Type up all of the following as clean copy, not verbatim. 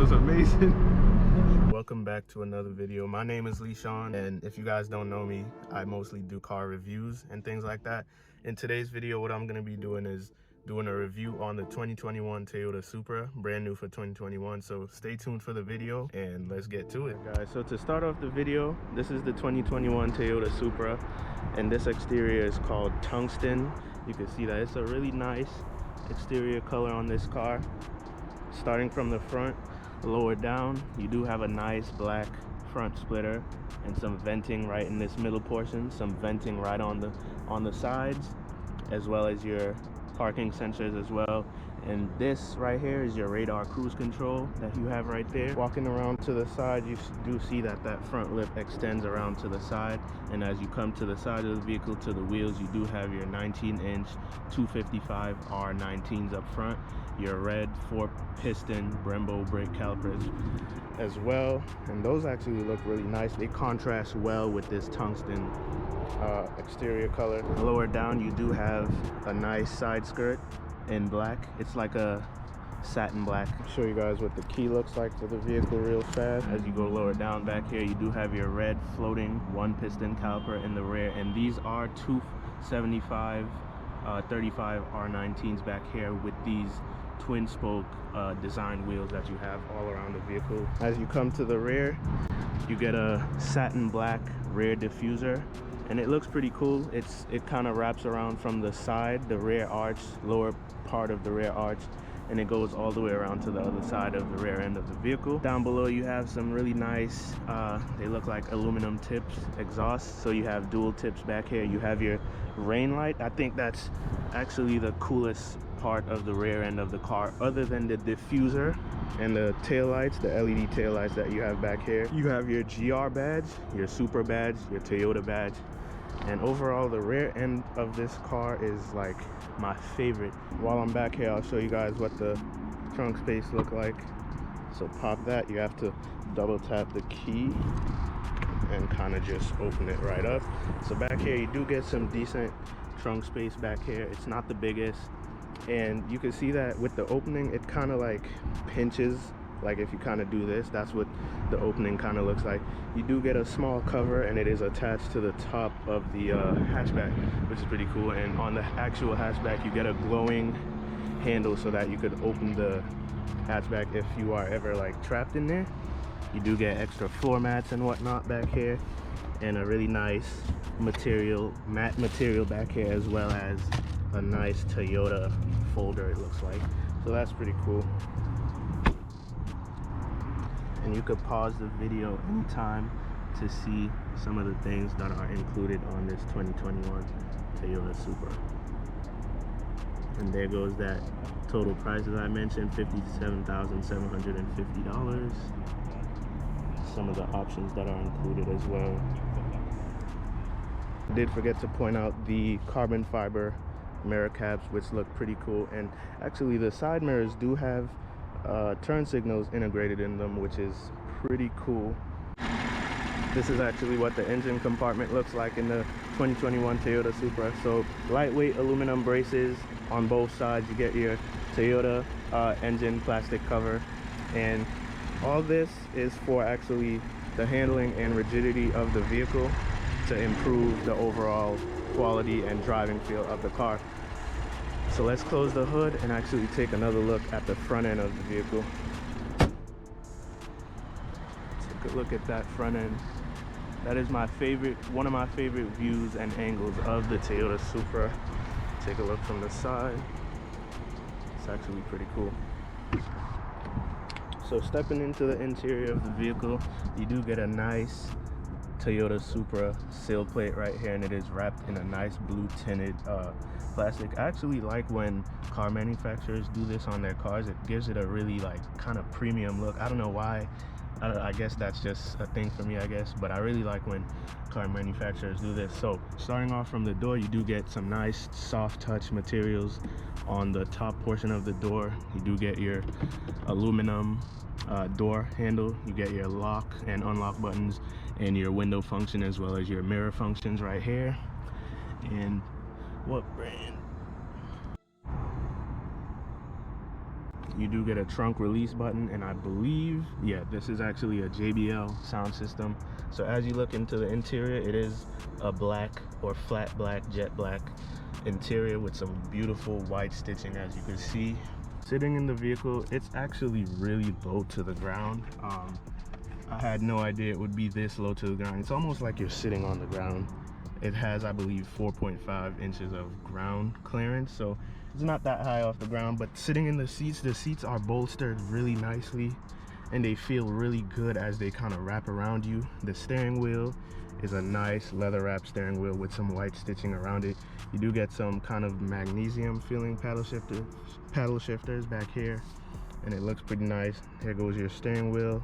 feels amazing. Welcome back to another video. My name is Sean, and if you guys don't know me, I mostly do car reviews and things like that. In today's video, what I'm going to be doing is doing a review on the 2021 Toyota Supra, brand new for 2021. So stay tuned for the video and let's get to it, guys. So to start off the video, this is the 2021 Toyota Supra, and this exterior is called Tungsten. You can see that it's a really nice exterior color on this car. Starting from the front, lower down, you do have a nice black front splitter and some venting right in this middle portion, some venting right on the sides, as well as your parking sensors as well. And this right here is your radar cruise control that you have right there. Walking around to the side, you do see that front lip extends around to the side, and as you come to the side of the vehicle to the wheels, you do have your 19-inch 255 R19s up front, your red 4-piston Brembo brake calipers as well, and those actually look really nice. They contrast well with this tungsten exterior color. Lower down, you do have a nice side skirt in black. It's like a satin black. I'll show you guys what the key looks like for the vehicle real fast. As you go lower down back here, you do have your red floating 1-piston caliper in the rear, and these are 275 35 R19s back here with these twin spoke design wheels that you have all around the vehicle. As you come to the rear, you get a satin black rear diffuser, and it looks pretty cool. It kind of wraps around from the side, the rear arch, lower part of the rear arch, and it goes all the way around to the other side of the rear end of the vehicle. Down below, you have some really nice, they look like aluminum tips exhaust. So you have dual tips back here. You have your rain light. I think that's actually the coolest part of the rear end of the car, other than the diffuser and the tail lights, the LED tail lights that you have back here. You have your GR badge, your Supra badge, your Toyota badge, and overall the rear end of this car is like my favorite. While I'm back here, I'll show you guys what the trunk space look like. So pop that, you have to double tap the key and kind of just open it right up. So back here you do get some decent trunk space back here. It's not the biggest, and you can see that with the opening, it kind of like pinches. Like if you kind of do this, that's what the opening kind of looks like. You do get a small cover, and it is attached to the top of the hatchback, which is pretty cool. And on the actual hatchback, you get a glowing handle so that you could open the hatchback if you are ever like trapped in there. You do get extra floor mats and whatnot back here, and a really nice material, matte material back here, as well as a nice Toyota folder, it looks like. So that's pretty cool. And you could pause the video anytime to see some of the things that are included on this 2021 Toyota Supra. And there goes that total price, as I mentioned, $57,750. Some of the options that are included as well. I did forget to point out the carbon fiber mirror caps, which look pretty cool. And actually the side mirrors do have turn signals integrated in them, which is pretty cool. This is actually what the engine compartment looks like in the 2021 Toyota Supra. So lightweight aluminum braces on both sides. You get your Toyota engine plastic cover, and all this is for actually the handling and rigidity of the vehicle to improve the overall quality and driving feel of the car. So let's close the hood and actually take another look at the front end of the vehicle. Take a look at that front end. That is my favorite, one of my favorite views and angles of the Toyota Supra. Take a look from the side. It's actually pretty cool. So stepping into the interior of the vehicle, you do get a nice Toyota Supra sill plate right here, and it is wrapped in a nice blue tinted plastic. I actually like when car manufacturers do this on their cars. It gives it a really like kind of premium look. I don't know why. I guess that's just a thing for me, I guess, but I really like when car manufacturers do this. So starting off from the door, you do get some nice soft touch materials on the top portion of the door. You do get your aluminum door handle. You get your lock and unlock buttons and your window function, as well as your mirror functions right here. And what brand? You do get a trunk release button, and I believe, yeah, this is actually a JBL sound system. So as you look into the interior, it is a black or flat black, jet black interior with some beautiful white stitching, as you can see. Sitting in the vehicle, it's actually really low to the ground. I had no idea it would be this low to the ground. It's almost like you're sitting on the ground. It has, I believe, 4.5 inches of ground clearance, so it's not that high off the ground. But sitting in the seats are bolstered really nicely, and they feel really good as they kind of wrap around you. The steering wheel is a nice leather wrap steering wheel with some white stitching around it. You do get some kind of magnesium feeling paddle shifters back here, and it looks pretty nice. Here goes your steering wheel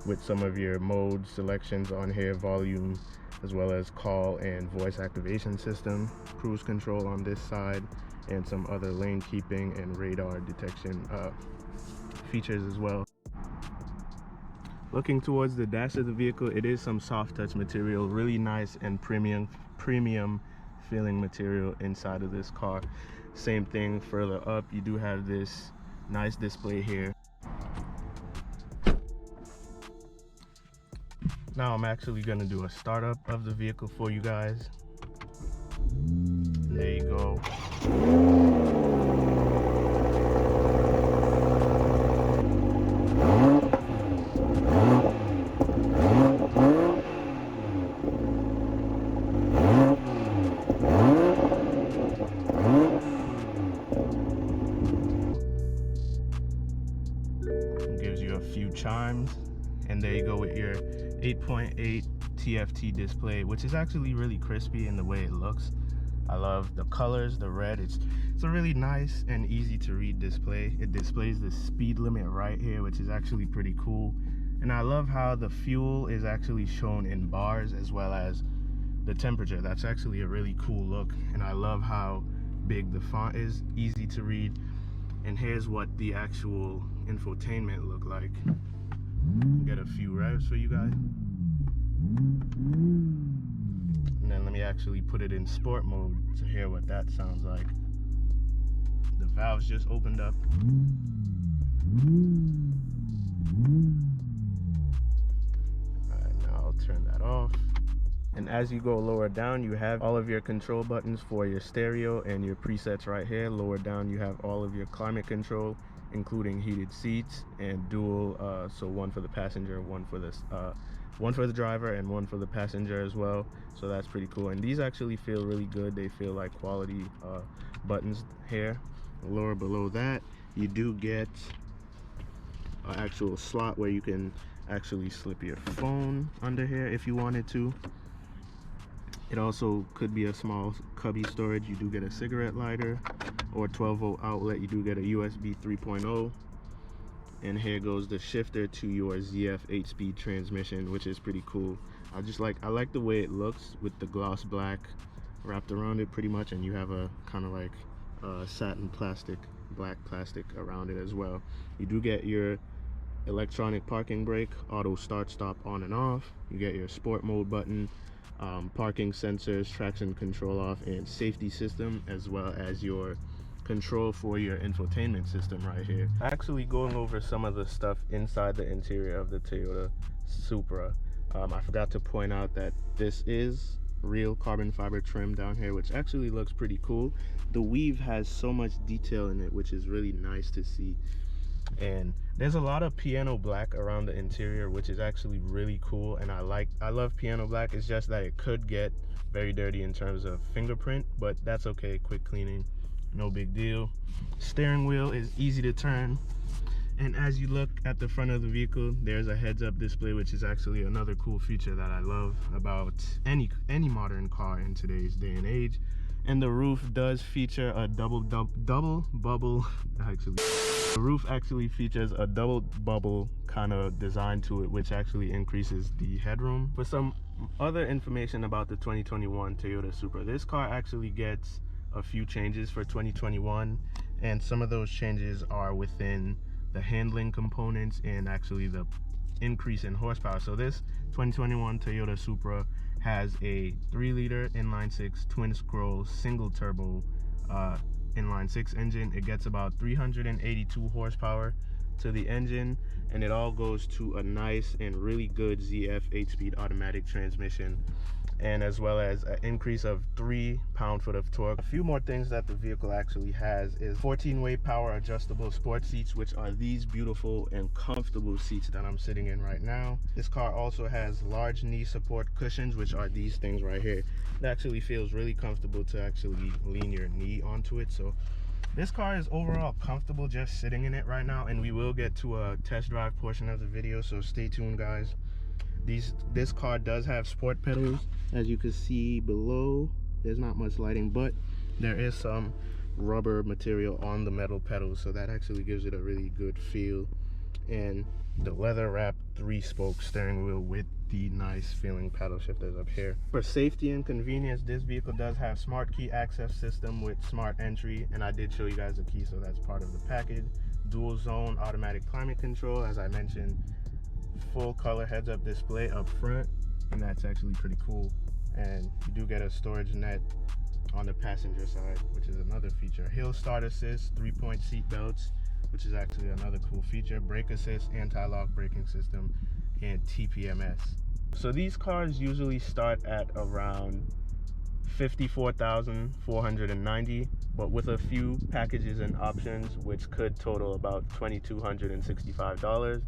with some of your mode selections on here, volume, as well as call and voice activation system, cruise control on this side, and some other lane keeping and radar detection features as well. Looking towards the dash of the vehicle, it is some soft touch material, really nice and premium feeling material inside of this car. Same thing further up, you do have this nice display here. Now I'm actually going to do a startup of the vehicle for you guys. There you go. It gives you a few chimes, and there you go with your 8.8 TFT display, which is actually really crispy in the way it looks. I love the colors, the red. It's a really nice and easy to read display. It displays the speed limit right here, which is actually pretty cool. And I love how the fuel is actually shown in bars, as well as the temperature. That's actually a really cool look. And I love how big the font is, easy to read. And here's what the actual infotainment look like. Get a few revs for you guys. And then let me actually put it in sport mode to hear what that sounds like. The valves just opened up. Alright, now I'll turn that off. And as you go lower down, you have all of your control buttons for your stereo and your presets right here. Lower down, you have all of your climate control, including heated seats and dual, so one for the passenger, one for the driver, and one for the passenger as well. So that's pretty cool. And these actually feel really good. They feel like quality buttons here. Lower below that, you do get an actual slot where you can actually slip your phone under here if you wanted to. It also could be a small cubby storage. You do get a cigarette lighter or 12-volt outlet. You do get a USB 3.0. And here goes the shifter to your ZF 8-speed transmission, which is pretty cool. I like the way it looks with the gloss black wrapped around it pretty much, and you have a kind of like satin plastic, black plastic around it as well. You do get your electronic parking brake, auto start stop on and off. You get your sport mode button, parking sensors, traction control off, and safety system, as well as your control for your infotainment system right here. Actually going over some of the stuff inside the interior of the Toyota Supra, I forgot to point out that this is real carbon fiber trim down here, which actually looks pretty cool. The weave has so much detail in it, which is really nice to see. And there's a lot of piano black around the interior, which is actually really cool, and I love piano black. It's just that it could get very dirty in terms of fingerprint, but that's okay. Quick cleaning, no big deal. Steering wheel is easy to turn, and as you look at the front of the vehicle, there's a heads-up display, which is actually another cool feature that I love about any modern car in today's day and age. And the roof does feature a double bubble. Actually, the roof actually features a double bubble kind of design to it, which actually increases the headroom. For some other information about the 2021 Toyota Supra, this car actually gets a few changes for 2021, and some of those changes are within the handling components and actually the increase in horsepower. So this 2021 Toyota Supra has a 3-liter inline-6 twin scroll single turbo inline 6 engine. It gets about 382 horsepower to the engine, and it all goes to a nice and really good ZF 8-speed automatic transmission, and as well as an increase of 3 pound-foot of torque. A few more things that the vehicle actually has is 14-way power adjustable sport seats, which are these beautiful and comfortable seats that I'm sitting in right now. This car also has large knee support cushions, which are these things right here. It actually feels really comfortable to actually lean your knee onto it. So this car is overall comfortable just sitting in it right now, and we will get to a test drive portion of the video, so stay tuned, guys. This car does have sport pedals. As you can see below, there's not much lighting, but there is some rubber material on the metal pedals, so that actually gives it a really good feel. And the leather wrapped 3-spoke steering wheel with the nice feeling paddle shifters up here. For safety and convenience, this vehicle does have smart key access system with smart entry, and I did show you guys the key, so that's part of the package. Dual zone automatic climate control, as I mentioned. Full color heads-up display up front, and that's actually pretty cool. And you do get a storage net on the passenger side, which is another feature. Hill start assist, 3-point seat belts, which is actually another cool feature. Brake assist, anti-lock braking system, and TPMS. So these cars usually start at around $54,490, but with a few packages and options, which could total about $2,265,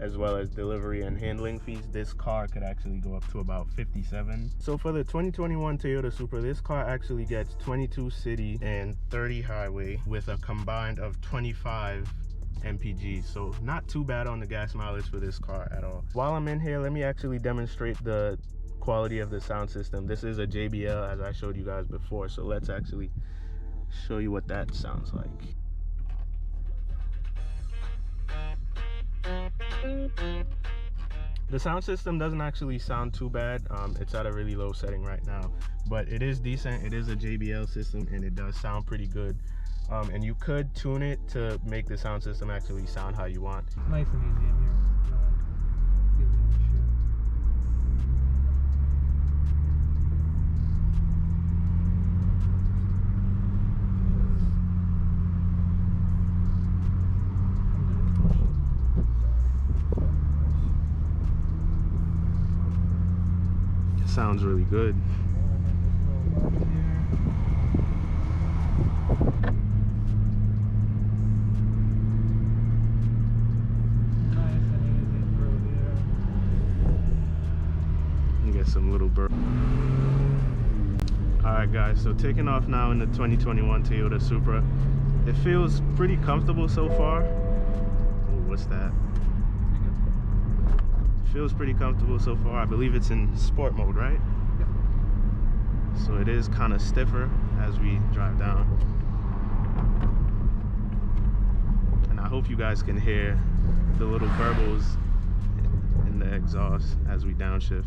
as well as delivery and handling fees, this car could actually go up to about $57,000. So for the 2021 Toyota Supra, this car actually gets 22 city and 30 highway with a combined of 25 mpg, so not too bad on the gas mileage for this car at all. While I'm in here, let me actually demonstrate the quality of the sound system. This is a JBL, as I showed you guys before, so let's actually show you what that sounds like. The sound system doesn't actually sound too bad. It's at a really low setting right now, but it is decent. It is a JBL system, and it does sound pretty good. And you could tune it to make the sound system actually sound how you want. It's nice and easy in here. It sounds really good. Some little bird. Alright guys, so taking off now in the 2021 Toyota Supra. It feels pretty comfortable so far. Oh, what's that? It feels pretty comfortable so far. I believe it's in sport mode, right? Yep. So it is kind of stiffer as we drive down. And I hope you guys can hear the little burbles in the exhaust as we downshift.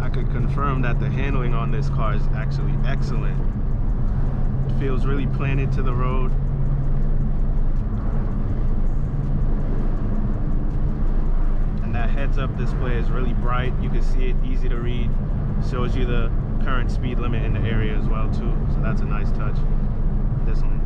I could confirm that the handling on this car is actually excellent. It feels really planted to the road. That heads-up display is really bright. You can see it, easy to read. Shows you the current speed limit in the area as well too. So that's a nice touch. This one.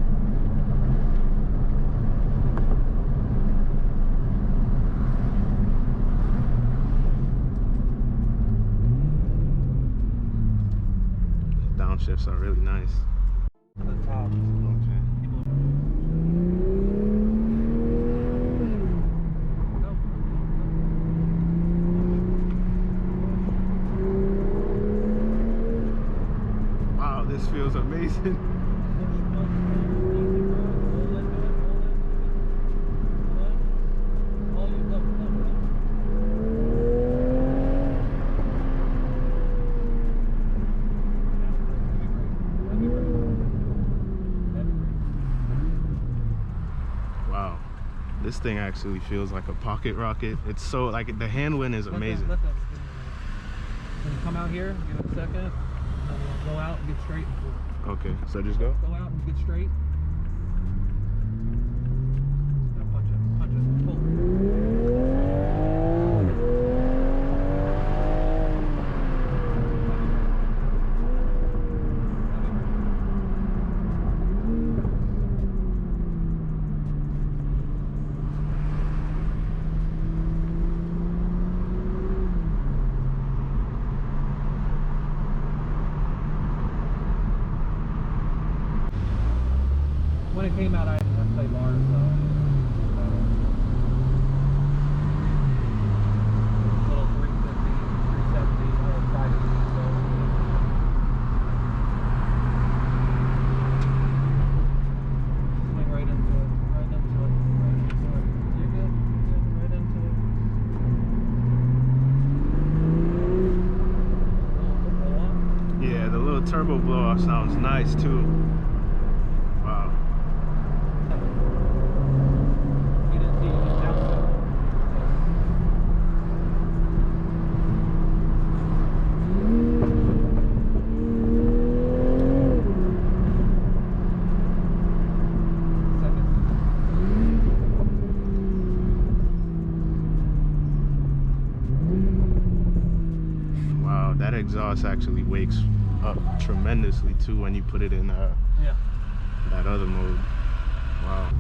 Downshifts are really nice. At the top. Okay. This feels amazing. Wow, this thing actually feels like a pocket rocket. It's so, like, the handling is amazing. Can you come out here? Give it a second. Go out and get straight and pull. Okay, so just go. Go out and get straight. Now punch it, pull. When it came out, I didn't have to play bars, though. Little 350, 370, I had 580, so. Swing right into it, right into it, right into it. You're good, right into it. Little blow up. Yeah, the little turbo blow off sounds nice too. Wow. You didn't see it just now? Wow, that exhaust actually wakes up tremendously too when you put it in Yeah. that other mode. Wow.